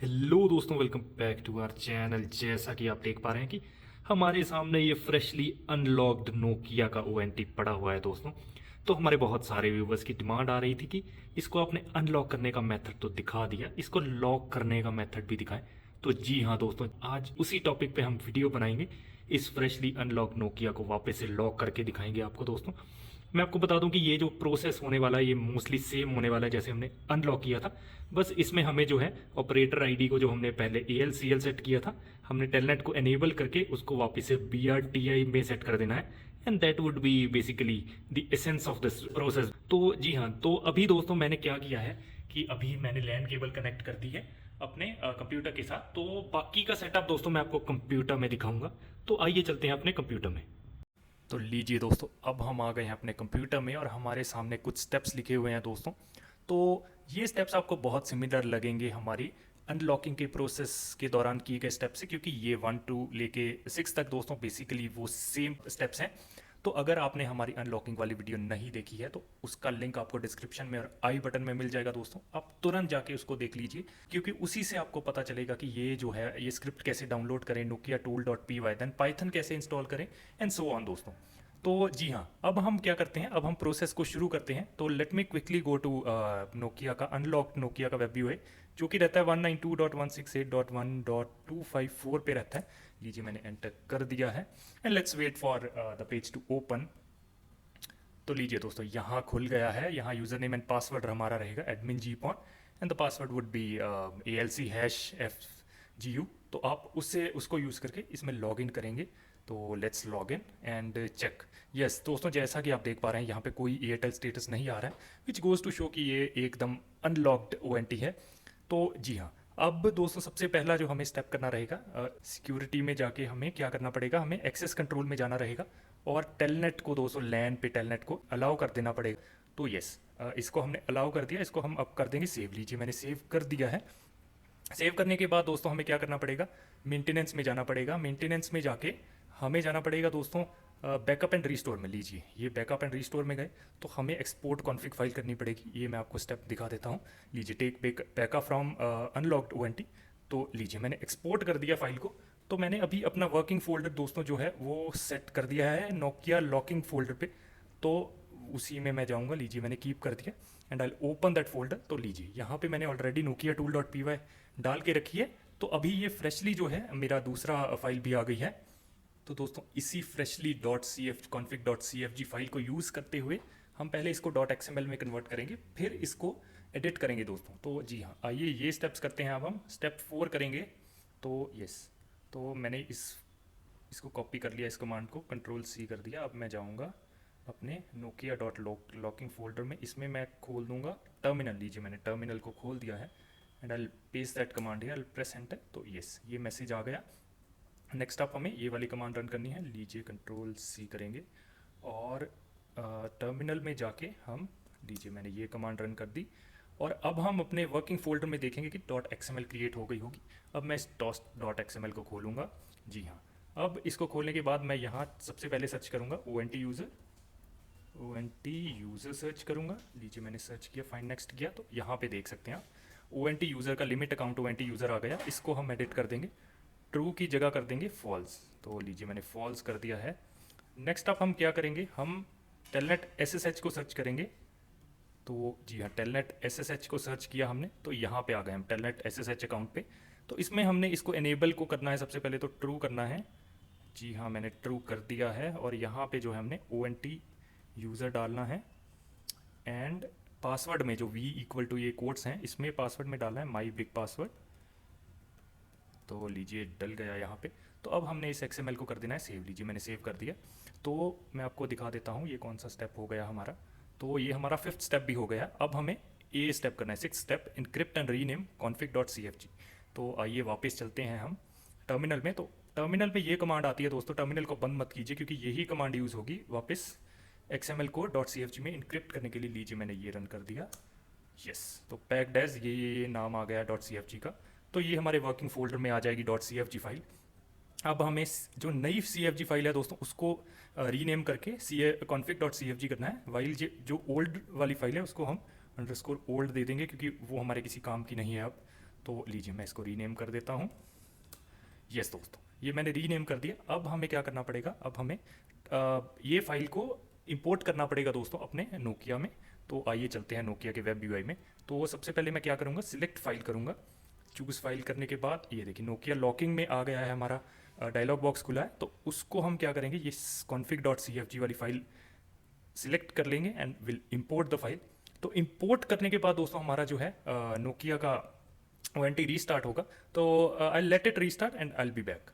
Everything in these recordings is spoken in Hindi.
हेलो दोस्तों, welcome back to our channel. जैसा कि आप देख पा रहे हैं कि हमारे सामने ये फ्रेशली अनलॉक्ड नोकिया का ओएनटी पड़ा हुआ है दोस्तों। तो हमारे बहुत सारे व्यूवर्स की डिमांड आ रही थी कि इसको आपने अनलॉक करने का मेथड तो दिखा दिया, इसको लॉक करने का मेथड भी दिखाएं। तो जी हाँ दोस्तों, आज उसी टॉपिक पे हम वीडियो बनाएंगे। इस फ्रेशली अनलॉक नोकिया को वापस से लॉक करके दिखाएंगे आपको दोस्तों। मैं आपको बता दूं कि ये जो प्रोसेस होने वाला है ये मोस्टली सेम होने वाला है जैसे हमने अनलॉक किया था। बस इसमें हमें जो है ऑपरेटर आईडी को, जो हमने पहले ALCL सेट किया था, हमने टेलनेट को एनेबल करके उसको वापस से BRTI में सेट कर देना है। And that would be basically the essence of this process. तो जी हाँ, तो अभी दोस्तों मैंने क्या किया है कि अभी मैंने लैन केबल कनेक्ट कर दी है अपने कंप्यूटर के साथ। तो बाकी का सेटअप दोस्तों मैं आपको कंप्यूटर में दिखाऊंगा। तो आइए चलते हैं अपने कंप्यूटर में। तो लीजिए दोस्तों, अब हम आ गए हैं अपने कंप्यूटर में और हमारे सामने कुछ स्टेप्स लिखे हुए हैं दोस्तों। तो ये स्टेप्स आपको बहुत सिमिलर लगेंगे हमारी अनलॉकिंग के प्रोसेस के दौरान किए गए स्टेप्स से, क्योंकि ये 1 टू लेके 6 तक दोस्तों बेसिकली वो सेम स्टेप्स हैं। तो अगर आपने हमारी अनलॉकिंग वाली वीडियो नहीं देखी है तो उसका लिंक आपको डिस्क्रिप्शन में और आई बटन में मिल जाएगा दोस्तों। आप तुरंत जाके उसको देख लीजिए, क्योंकि उसी से आपको पता चलेगा कि ये जो है ये स्क्रिप्ट कैसे डाउनलोड करें, nokia tool.py, देन पाइथन कैसे इंस्टॉल करें एंड सो ऑन दोस्तों। तो जी हाँ, अब हम क्या करते हैं, अब हम प्रोसेस को शुरू करते हैं। तो let me quickly go to Nokia का अनलॉक्ड नोकिया का वेब व्यू है, जो कि रहता है 192.168.1.254 पे रहता है। लीजिए मैंने एंटर कर दिया है and let's wait for the page to open. तो लीजिए दोस्तों, यहाँ खुल गया है। यहाँ यूजर नेम एंड पासवर्ड हमारा रहेगा admin GPON and the password would be ALC#FGU। तो आप उससे उसको यूज़ करके इसमें लॉग इन करेंगे। तो let's log in and check. Yes दोस्तों, जैसा कि आप देख पा रहे हैं यहाँ पे कोई एयरटेल स्टेटस नहीं आ रहा है, विच गोज़ टू शो कि ये एकदम अनलॉक्ड ONT है। तो जी हाँ, अब दोस्तों सबसे पहला जो हमें स्टेप करना रहेगा, सिक्योरिटी में जाके हमें क्या करना पड़ेगा, हमें एक्सेस कंट्रोल में जाना रहेगा और टेलनेट को दोस्तों लैन पे टेलनेट को अलाउ कर देना पड़ेगा। तो यस, इसको हमने अलाउ कर दिया, इसको हम अब कर देंगे सेव। लीजिए मैंने सेव कर दिया है। सेव करने के बाद दोस्तों हमें क्या करना पड़ेगा, मेंटेनेंस में जाना पड़ेगा। मेंटेनेंस में जाके हमें जाना पड़ेगा दोस्तों बैकअप एंड रीस्टोर में। लीजिए ये बैकअप एंड रीस्टोर में गए तो हमें एक्सपोर्ट कॉन्फ़िग फाइल करनी पड़ेगी। ये मैं आपको स्टेप दिखा देता हूँ। लीजिए take backup from unlocked ONT। तो लीजिए मैंने एक्सपोर्ट कर दिया फाइल को। तो मैंने अभी अपना वर्किंग फोल्डर दोस्तों जो है वो सेट कर दिया है नोकिया लॉकिंग फोल्डर पे। तो उसी में मैं जाऊंगा। लीजिए मैंने कीप कर दिया and I open that folder. तो लीजिए यहाँ पे मैंने ऑलरेडी nokia tool.py डाल के रखी है। तो अभी ये फ्रेशली जो है मेरा दूसरा फाइल भी आ गई है। तो दोस्तों इसी फ्रेशली .config.cfg फाइल को यूज़ करते हुए हम पहले इसको .xml में कन्वर्ट करेंगे, फिर इसको एडिट करेंगे दोस्तों। तो जी हाँ, आइए ये स्टेप्स करते हैं। अब हम स्टेप 4 करेंगे। तो यस, तो मैंने इसको कॉपी कर लिया, इस कमांड को Ctrl+C कर दिया। अब मैं जाऊँगा अपने nokia लॉकिंग फोल्डर में, इसमें मैं खोल दूंगा टर्मिनल। लीजिए मैंने टर्मिनल को खोल दिया है and I paste that command है, आई प्रेस एंटर। तो यस, ये मैसेज आ गया। नेक्स्ट आप हमें ये वाली कमांड रन करनी है। लीजिए Ctrl+C करेंगे और टर्मिनल में जाके हम, लीजिए मैंने ये कमांड रन कर दी। और अब हम अपने वर्किंग फोल्डर में देखेंगे कि .xml क्रिएट हो गई होगी। अब मैं इस .xml को खोलूँगा। जी हाँ, अब इसको खोलने के बाद मैं यहाँ सबसे पहले सर्च करूँगा ONT यूज़र सर्च करूँगा। लीजिए मैंने सर्च किया, फाइंड नेक्स्ट किया। तो यहाँ पे देख सकते हैं आप ONT यूज़र का लिमिट अकाउंट ONT यूज़र आ गया। इसको हम एडिट कर देंगे, ट्रू की जगह कर देंगे फॉल्स। तो लीजिए मैंने फॉल्स कर दिया है। नेक्स्ट आप हम क्या करेंगे, हम टेलनेट SSH को सर्च करेंगे। तो जी हाँ, टेलनेट SSH को सर्च किया हमने, तो यहाँ पे आ गए हम टेलनेट SSH अकाउंट पे। तो इसमें हमने इसको एनेबल को करना है, सबसे पहले तो ट्रू करना है। जी हाँ, मैंने ट्रू कर दिया है और यहाँ पे जो है हमने ONT यूज़र डालना है एंड पासवर्ड में जो V=, ये कोड्स हैं, इसमें पासवर्ड में डालना है माई बिग पासवर्ड। तो लीजिए डल गया यहाँ पे। तो अब हमने इस XML को कर देना है सेव। लीजिए मैंने सेव कर दिया। तो मैं आपको दिखा देता हूँ ये कौन सा स्टेप हो गया हमारा। तो ये हमारा 5th स्टेप भी हो गया। अब हमें ये स्टेप करना है, 6th step, encrypt and rename config.cfg। तो आइए वापस चलते हैं हम टर्मिनल में। तो टर्मिनल पे ये कमांड आती है दोस्तों, टर्मिनल को बंद मत कीजिए क्योंकि यही कमांड यूज़ होगी वापस XML को .cfg में इनक्रिप्ट करने के लिए। लीजिए मैंने ये रन कर दिया। यस, तो पैक्ड एज ये नाम आ गया .cfg का। तो ये हमारे वर्किंग फोल्डर में आ जाएगी .cfg फाइल। अब हमें जो नई CFG फाइल है दोस्तों उसको रीनेम करके config.cfg करना है। वाइल जो ओल्ड वाली फाइल है उसको हम _old दे देंगे क्योंकि वो हमारे किसी काम की नहीं है अब। तो लीजिए मैं इसको रीनेम कर देता हूँ। यस दोस्तों, ये मैंने रीनेम कर दिया। अब हमें क्या करना पड़ेगा, अब हमें ये फाइल को इंपोर्ट करना पड़ेगा दोस्तों अपने नोकिया में। तो आइए चलते हैं नोकिया के वेब यूआई में। तो सबसे पहले मैं क्या करूँगा, सिलेक्ट फाइल करूँगा। चूज़ फाइल करने के बाद ये देखिए नोकिया लॉकिंग में आ गया है, हमारा डायलॉग बॉक्स खुला है। तो उसको हम क्या करेंगे, ये config.cfg वाली फाइल सिलेक्ट कर लेंगे and will import the file. तो इंपोर्ट करने के बाद दोस्तों हमारा जो है नोकिया का ONT रीस्टार्ट होगा। तो I let it restart and I be back.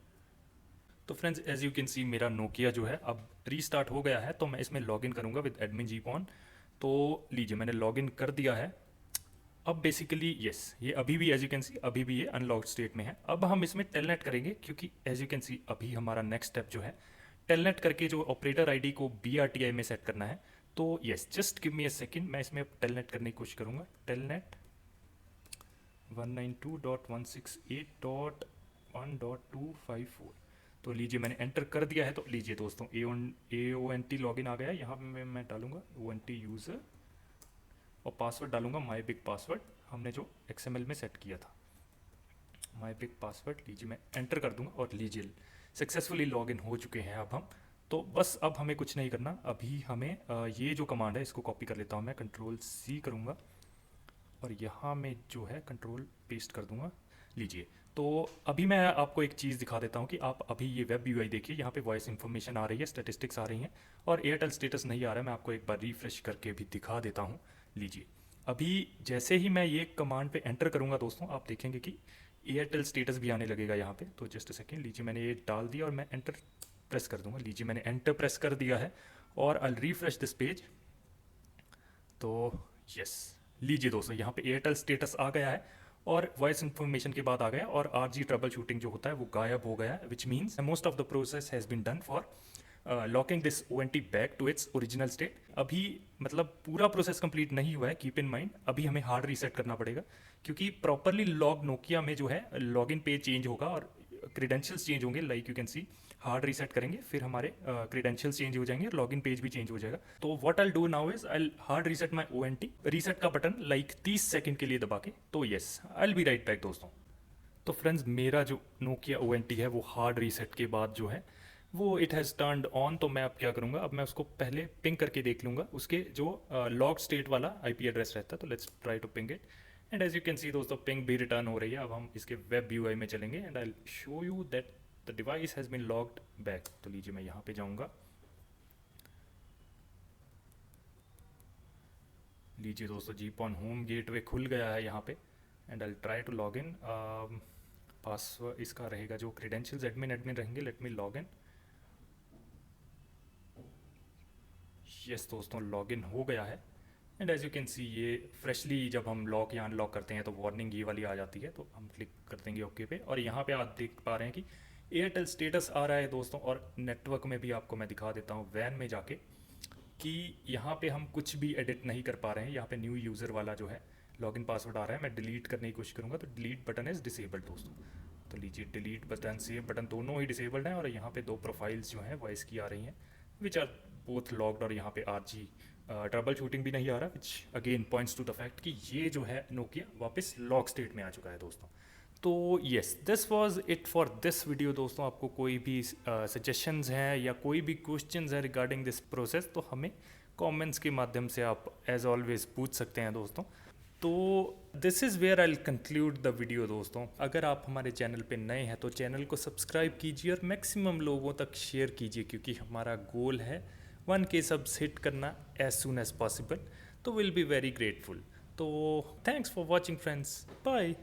तो friends as you can see मेरा नोकिया जो है अब रीस्टार्ट हो गया है। तो मैं इसमें लॉगिन करूँगा विद एडमिन जीपॉन। तो लीजिए मैंने लॉगिन कर दिया है। अब बेसिकली यस, ये अभी भी एज यू कैन सी अभी भी ये अनलॉक्ड स्टेट में है। अब हम इसमें टेलनेट करेंगे, क्योंकि एज यू कैन सी अभी हमारा नेक्स्ट स्टेप जो है टेलनेट करके जो ऑपरेटर आईडी को BRTI में सेट करना है। तो yes, just give me a second, मैं इसमें टेलनेट करने की कोशिश करूँगा। टेलनेट 192.168.1.254। तो लीजिए मैंने एंटर कर दिया है। तो लीजिए दोस्तों AONT लॉगिन आ गया है। यहाँ पे मैं डालूंगा ONT यूज़र और पासवर्ड डालूंगा माई बिग पासवर्ड, हमने जो XML में सेट किया था, माई बिग पासवर्ड। लीजिए मैं एंटर कर दूंगा और लीजिए सक्सेसफुली लॉगिन हो चुके हैं अब हम। तो बस अब हमें कुछ नहीं करना, अभी हमें ये जो कमांड है इसको कॉपी कर लेता हूँ मैं, Ctrl+C करूँगा और यहाँ में जो है कंट्रोल पेस्ट कर दूंगा। लीजिए, तो अभी मैं आपको एक चीज़ दिखा देता हूँ कि आप अभी ये वेब यूआई देखिए, यहाँ पे वॉइस इन्फॉर्मेशन आ रही है, स्टैटिस्टिक्स आ रही हैं और एयरटेल स्टेटस नहीं आ रहा है। मैं आपको एक बार रिफ्रेश करके भी दिखा देता हूँ। लीजिए, अभी जैसे ही मैं ये कमांड पे एंटर करूँगा दोस्तों, आप देखेंगे कि एयरटेल स्टेटस भी आने लगेगा यहाँ पे। तो जस्ट अ सेकेंड, लीजिए मैंने ये डाल दिया और मैं एंटर प्रेस कर दूंगा। लीजिए मैंने एंटर प्रेस कर दिया है और आई रिफ्रेश दिस पेज। तो यस, लीजिए दोस्तों यहाँ पे एयरटेल स्टेटस आ गया है और वॉइस इन्फॉर्मेशन के बाद आ गया और RG ट्रबल शूटिंग जो होता है वो गायब हो गया है, which means most of the process has been done for locking this ONT back to its original state. अभी मतलब पूरा प्रोसेस कंप्लीट नहीं हुआ है, कीप इन माइंड अभी हमें हार्ड रीसेट करना पड़ेगा, क्योंकि प्रॉपरली लॉग नोकिया में जो है लॉगिन पेज चेंज होगा और क्रीडेंशियल्स चेंज होंगे। Like you can C hard reset करेंगे, फिर हमारे क्रीडेंशियल्स चेंज हो जाएंगे, लॉगिन पेज भी चेंज हो जाएगा। तो what I do now is I hard reset my ONT, reset का बटन लाइक 30 सेकंड के लिए दबा के। तो यस, आई बी राइट बैक दोस्तों। तो फ्रेंड्स मेरा जो नोकिया ONT है वो हार्ड रीसेट के बाद जो है वो इट हैज़ टर्न्ड ऑन। तो मैं अब क्या करूँगा, अब मैं उसको पहले पिंग करके देख लूँगा उसके जो लॉग स्टेट वाला IP एड्रेस रहता है। तो let's try to ping it and as you can see दोस्तों पिंग भी रिटर्न हो रही है। अब हम इसके वेब यूआई में चलेंगे and I show you that the device has been logged back. तो लीजिए मैं यहाँ पे जाऊँगा। लीजिए दोस्तों जीपॉन होम गेटवे खुल गया है यहाँ पे and I try to log in. Password इसका रहेगा जो क्रीडेंशियल्स एडमिन रहेंगे। Let me log in. Yes दोस्तों, लॉगिन हो गया है and as you can see ये फ्रेशली जब हम लॉक या अनलॉक करते हैं तो वार्निंग ये वाली आ जाती है। तो हम क्लिक कर देंगे ओके पे और यहाँ पे आप देख पा रहे हैं कि एयरटेल स्टेटस आ रहा है दोस्तों। और नेटवर्क में भी आपको मैं दिखा देता हूँ वैन में जाके कि यहाँ पे हम कुछ भी एडिट नहीं कर पा रहे हैं। यहाँ पे न्यू यूज़र वाला जो है लॉगिन पासवर्ड आ रहा है, मैं डिलीट करने की कोशिश करूँगा तो डिलीट बटन इज़ डिसेबल्ड दोस्तों। तो लीजिए डिलीट बटन सेव बटन दोनों ही डिसेबल्ड हैं और यहाँ पे दो प्रोफाइल्स जो हैं वॉइस की आ रही हैं विच आर बोथ लॉक्ड और यहाँ पे RG ट्रबल शूटिंग भी नहीं आ रहा, which again points to the fact कि ये जो है नोकिया वापस लॉक स्टेट में आ चुका है दोस्तों। तो yes, this was it for this video दोस्तों। आपको कोई भी सजेशंस हैं या कोई भी क्वेश्चंस है रिगार्डिंग दिस प्रोसेस तो हमें कमेंट्स के माध्यम से आप एज ऑलवेज पूछ सकते हैं दोस्तों। तो this is where I conclude the video दोस्तों। अगर आप हमारे चैनल पे नए हैं तो चैनल को सब्सक्राइब कीजिए और मैक्सिमम लोगों तक शेयर कीजिए, क्योंकि हमारा गोल है 1K सब्स हिट करना एज सून एज पॉसिबल। तो विल बी वेरी ग्रेटफुल। तो thanks for watching friends, bye.